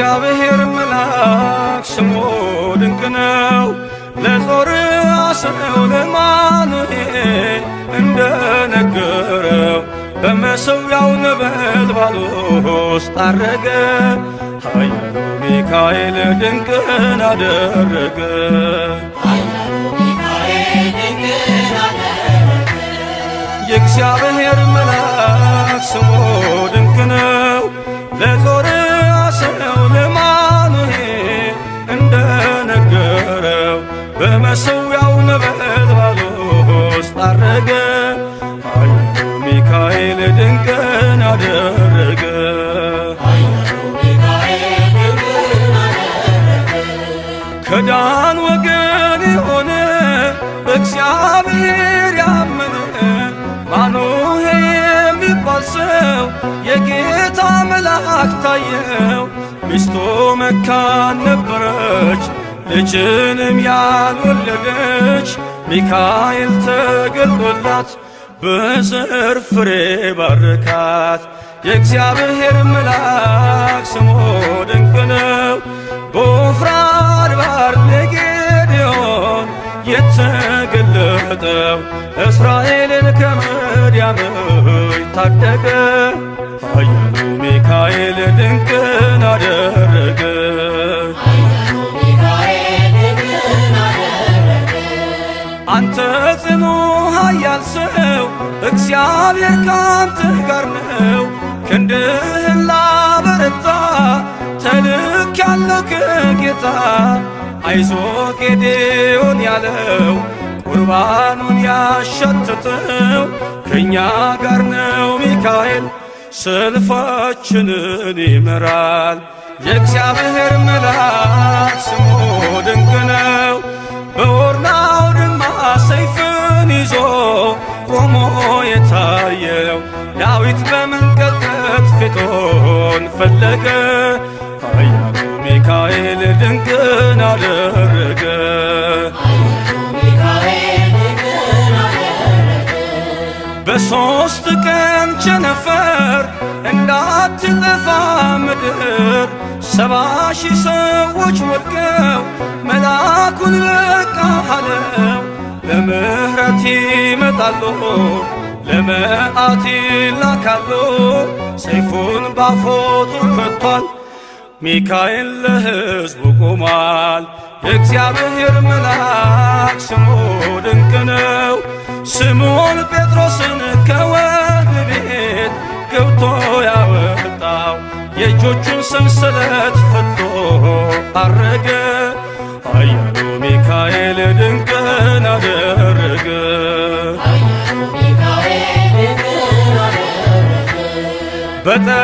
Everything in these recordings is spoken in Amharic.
የእግዚአብሔር መልአክ ስሙ ድንቅ ነው። ለጾርዓ ሰው ለማኑሄል እንደነገረው በመሠዊያው ነበልባል ውስጥ አረገ። ኃያሉ ሚካኤል ድንቅን አደረገ። የእግዚአብሔር መልአክ ስሙ ድንቅ ነው። ለጾርዓ ሰው ለማኑሄል እንደነገረው በመሠዊያው ነበልባል ውስጥ አረገ። ኃያሉ ሚካኤል ድንቅን አደረገ። ከዳን ወገን የሆነ በእግዚአብሔር ያመነ ማኑሄ የሚባል ሰው የጌታ መልአክ ታየው። ሚስቱ መካን ነበረች፣ ልጅንም ያልወለደች። ሚካኤል ተገልጦላት በዘር ፍሬ ባረካት። የእግዚአብሔር መልአክ ስሙ ድንቅ ነው። በዖፍራ አድባር ለጌዴዎን የተገለጠው እስራኤልን ከምድያም ታደገ። ኃያሉ ሚካኤል ድንቅን አደረገ። አንተ ጽኑ ኃያል ሰው እግዚአብሔር ካንተ ጋር ነው። ክንድህን ላበረታ ተልኬአለሁ ከጌታ። አይዞህ ጌዴዎን ያለው ቁርባኑን ያሸተተው ከእኛ ጋር ነው ሚካኤል ሰልፋችንን ይመራል። የእግዚአብሔር መልአክ ስሙ ድንቅ ነው። በኦርናው ድማ ሰይፍን ይዞ ቆሞ የታየው ዳዊት በመንቀጥቀጥ ፊቱን ፈለገ። ኃያሉ ሚካኤል ድንቅን አደረገ። በሦስት ቀን ቸነፈር እንዳትጠፋ ምድር 70,000 ሰዎች ወድቀው መልአኩን በቃ አለው። ለምሕረት ይመጣሉ፣ ለመዓት ይላካሉ። ሰይፉን ባፎቱ ከቷል፣ ሚካኤል ለሕዝቡ ቆሟል። የእግዚአብሔር መልአክ ስሙ ድንቅ ነው። ስምዖን ጴጥሮስን ከወህኒ ቤት ገብቶ ያወጣው የእጆቹን ሰንሰለት ፈቶ አረገ። ኃያሉ ሚካኤል ድንቅን አደረገ።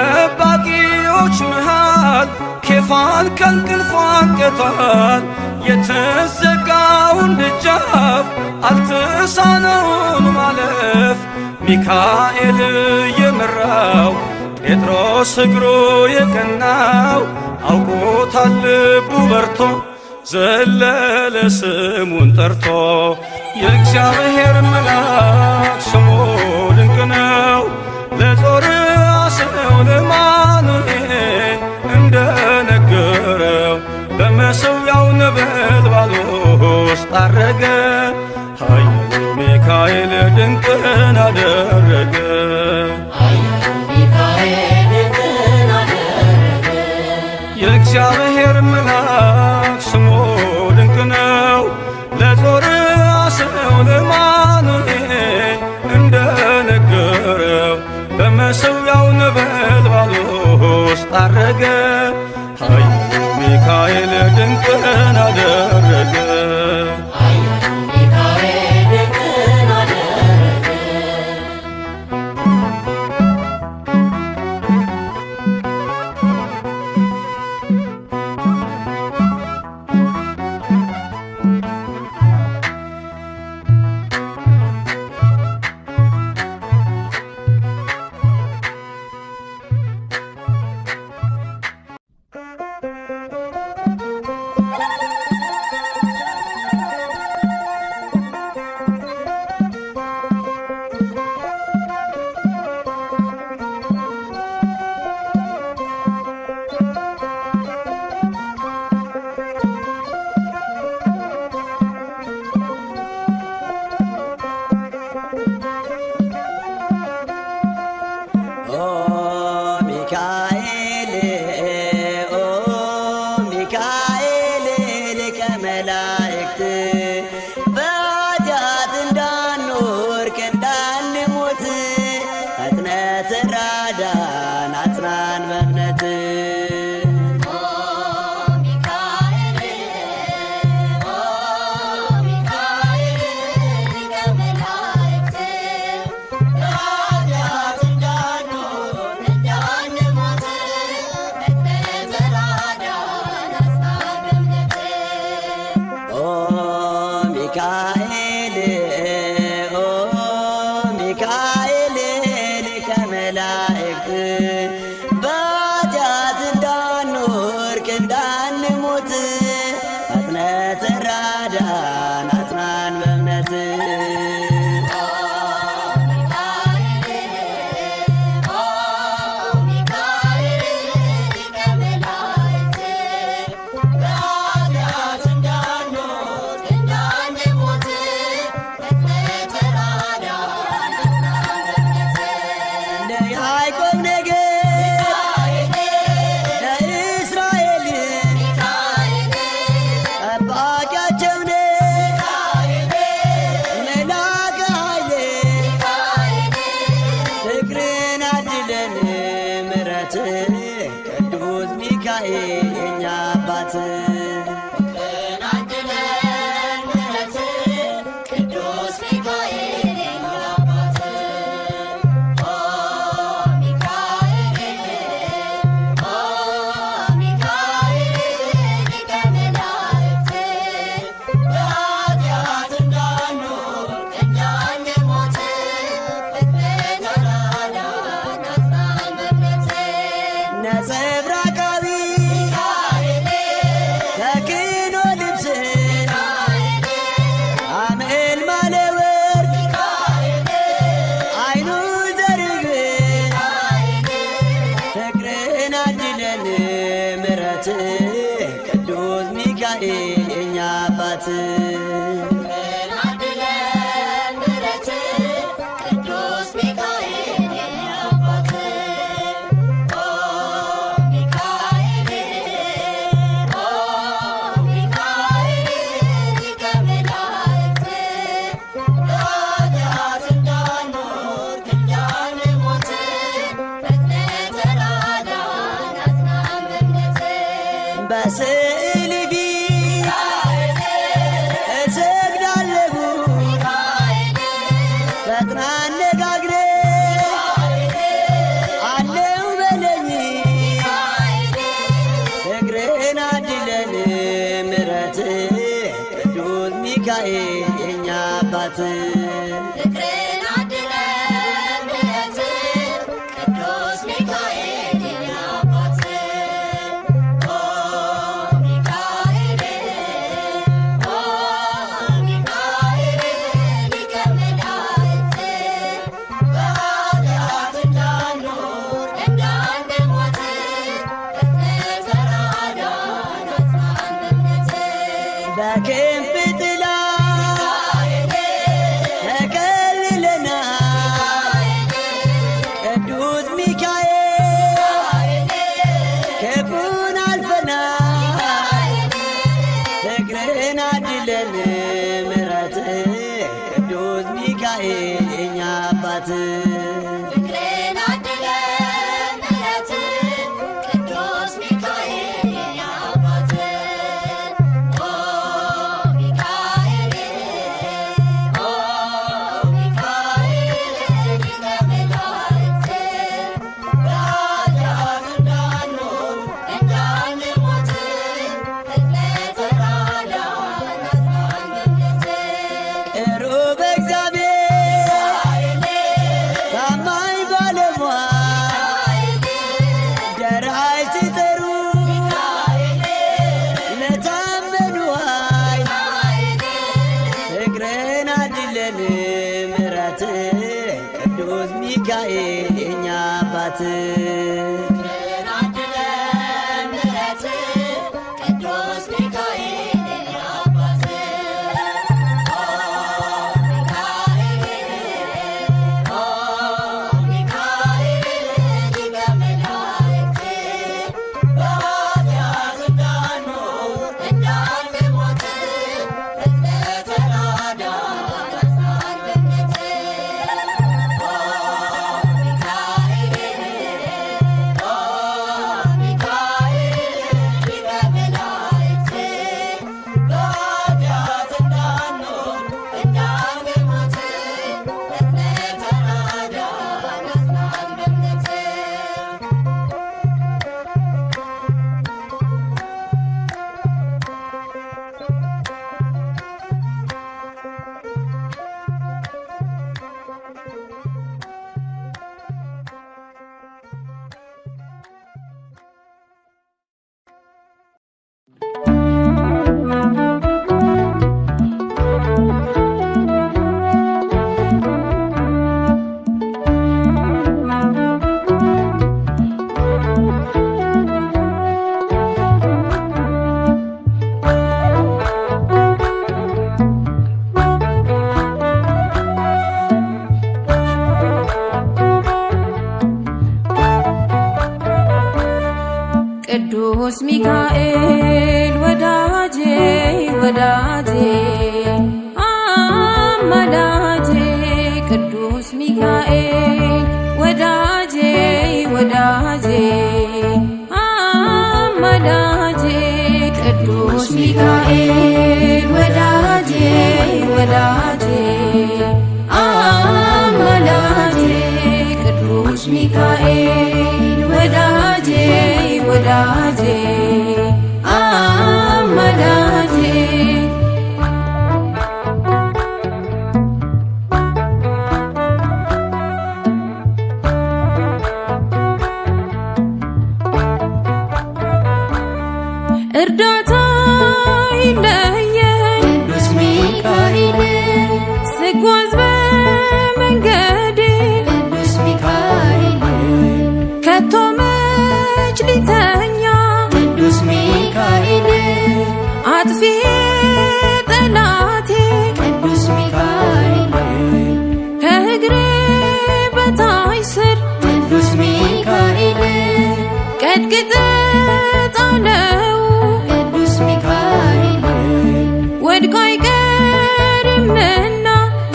በጠባቂዎች መሃል ኬፋን ከእንቅልፉ አንቅቷል። የተዘጋውን ደጃፍ አልተሳነውን ማለፍ ሚካኤል የመራው ጴጥሮስ እግሩ የቀናው አውቆታል ልቡ በርቶ ዘለለ ስሙን ጠርቶ። የእግዚአብሔር መልአክ ስሙ ድንቅ ነው። ለጾርዓ ሰው ለማኑሄል እንደነገረው በመሠዊያው ነበልባል ውስጥ አረገ። ኃያሉ ሚካኤል ድንቅን አደረገ። የእግዚአብሔር መልአክ ስሙ ድንቅ ነው። ለጾርዓ ሰው ለማኑሄል እንደነገረው በመሠዊያው ነበልባል ውስጥ አረገ። ኃያሉ ሚካኤል ድንቅን አደረገ። ሚካኤል ኦ ሚካኤል ሊቀ መላእክት በኃጢአት እንዳንወድቅ እንዳንሞት ፈጥነህ ተራዳን አጽናን በእምነት ቅዱስ ሚካኤል የኛ አባት ቅዱስ ሚካኤል የኛ አባት ሚካኤል ሊቀ መላእክት በኃጢአት እንዳንወድቅ እንዳንሞት ፈጥነህ ተራዳን አጽናን በእምነት ነጸብራቃዊ ተክህኖ ልብስ አምዕልማለ ወርቅ ዓይኑ ዘርግብ ፍቅርን አድለን ምሕረት ቅዱስ ሚካኤል የኛ አባት በስዕል ፊት እሰግዳለሁ ፈጥነህ አነጋግረኝ አለው በለኝ ፍቅርህን አድለን ምሕረት ቅዱስ ሚካኤል የኛ አባት በክንፍ ጥላ ተከልለናል ቅዱስ ሚካኤል ክፉን አልፈናል ፍቅርህን አድለን ምሕረት ቅዱስ ሚካኤል የኛ አባት ምሕረት ቅዱስ ሚካኤል የኛ አባት ቅዱስ ሚካኤል ወዳጄ ወዳጄ አማላጄ ቅዱስ ሚካኤል ወዳጄ ወዳጄ አማላጄ ቅዱስ ሚካኤል ወዳጄ ወዳጄ አማላጄ ቅዱስ ሚካኤል ወዳጄ ወዳጄ አማላጄ እርዳታ ይለየኝ ቅዱስ ሚካኤል ስጓዝ በመንገዴ ቅዱስ ሚካኤል ከቶ መች ሊተኛ ቅዱስ ሚካኤል አጥፊዬ ጠላቴ ቅዱስ ሚካኤል ከእግሬ በታች ስር ቅዱስ ሚካኤል ቀጥቅጥ ጣለው ቅዱስ ሚካኤል ወድቆ አይቀርምና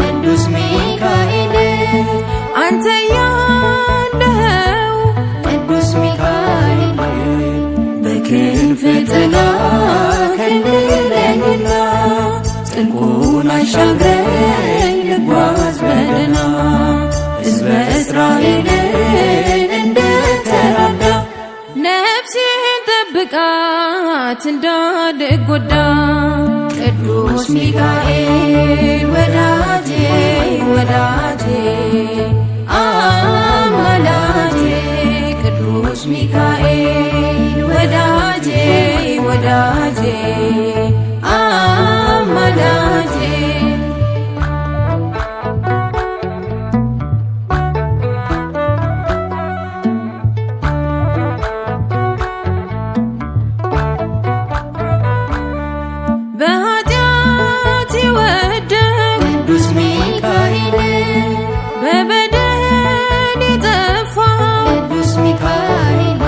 ቅዱስ ሚካኤል አንተ ያለኸው ቅዱስ ሚካኤል በክንፍ ጥላ ከልለኝና ጥልቁን አሻግረኝ ልጓዝ በደህና ሕዝበ እስራኤልን እንደተራዳ ነፍሴን ጠብቃት እንዳልጎዳ ቅዱስ ሚካኤል ወዳጄ ወዳጄ አማላጄ ቅዱስ ሚካኤል ወዳጄ ወዳጄ አማላጄ በኃጢአት የወደቅ ቅዱስ ሚካኤል በበደል የጠፋ ቅዱስ ሚካኤል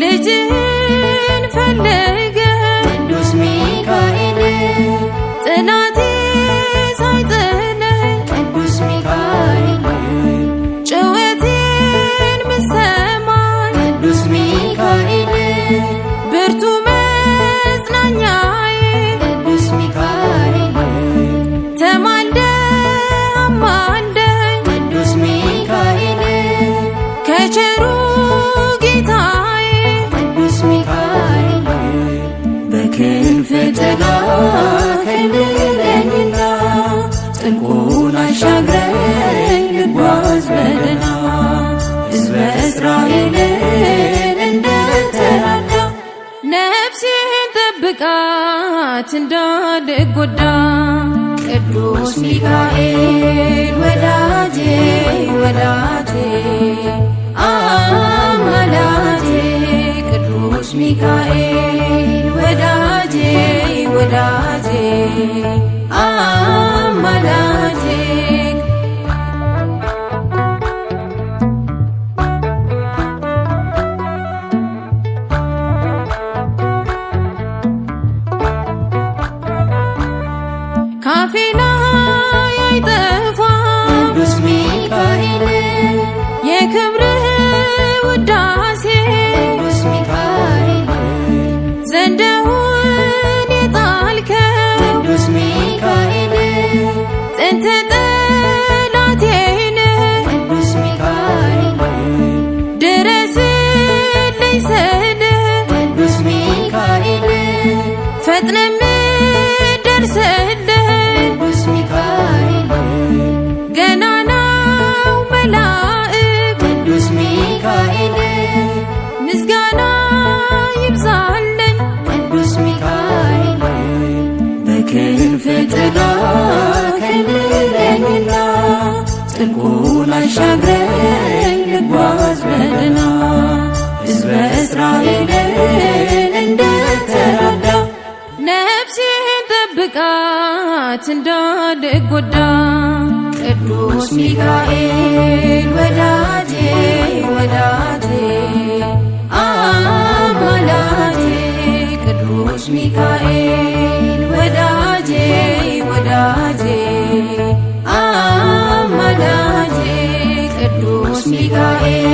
ልጅህን ፈለገ ቅዱስ ሚካኤል ጠላቴ ሳይጥለኝ ቅዱስ ሚካኤል ጩኸቴን ምሰማኝ ቅዱስ ሚካኤል ብርቱ መጽናኛዬ ቅዱስ ሚካኤል ተማልደ አማልደኝ ቅዱስ ሚካኤል ከቸሩ ጌታዬ ቅዱስ ሚካኤል በክንፍ ጥላ ከልለኝና ጥልቁን አሻግረኝ ልጓዝ በደህና ሕዝበ እስራኤልን እንደተራዳ ነፍሴን ጠብቃት እንዳልጎዳ ቅዱስ ሚካኤል ወዳጄ ወዳጄ አማላጄ ቅዱስ ሚካኤል ወዳጄ ወዳጄ አማላጄ ካፌ ላይ አይጠፋም ቅዱስ ሚካኤል የክብርህ ውዳሴ ቅዱስ ሚካኤል ዘንደውን የጣልከው ቅዱስ ሚካኤል ጥንተ ጠላቴን ቅዱስ ሚካኤል ድረስልኝ ስል ቅዱስ ሚካኤል ፈጥነህ ደርሰልኝ ቅዱስ ሚካኤል ገናናው መላእክ ቅዱስ ሚካኤል ምስጋና ይብዛልኝ ቅዱስ ሚካኤል በክንፍ ጥላ ከልለኝና ጥልቁን አሻግረኝ ልጓዝ በደህና ሕዝበ እስራኤልን እንደተራዳ ነፍሴን ጠብቃት እንዳልጎዳ ቅዱስ ሚካኤል ወዳጄ ወዳጄ አማላጄ ቅዱስ ሚካኤል ወዳጄ ወዳጄ አማላጄ ቅዱስ ሚካኤል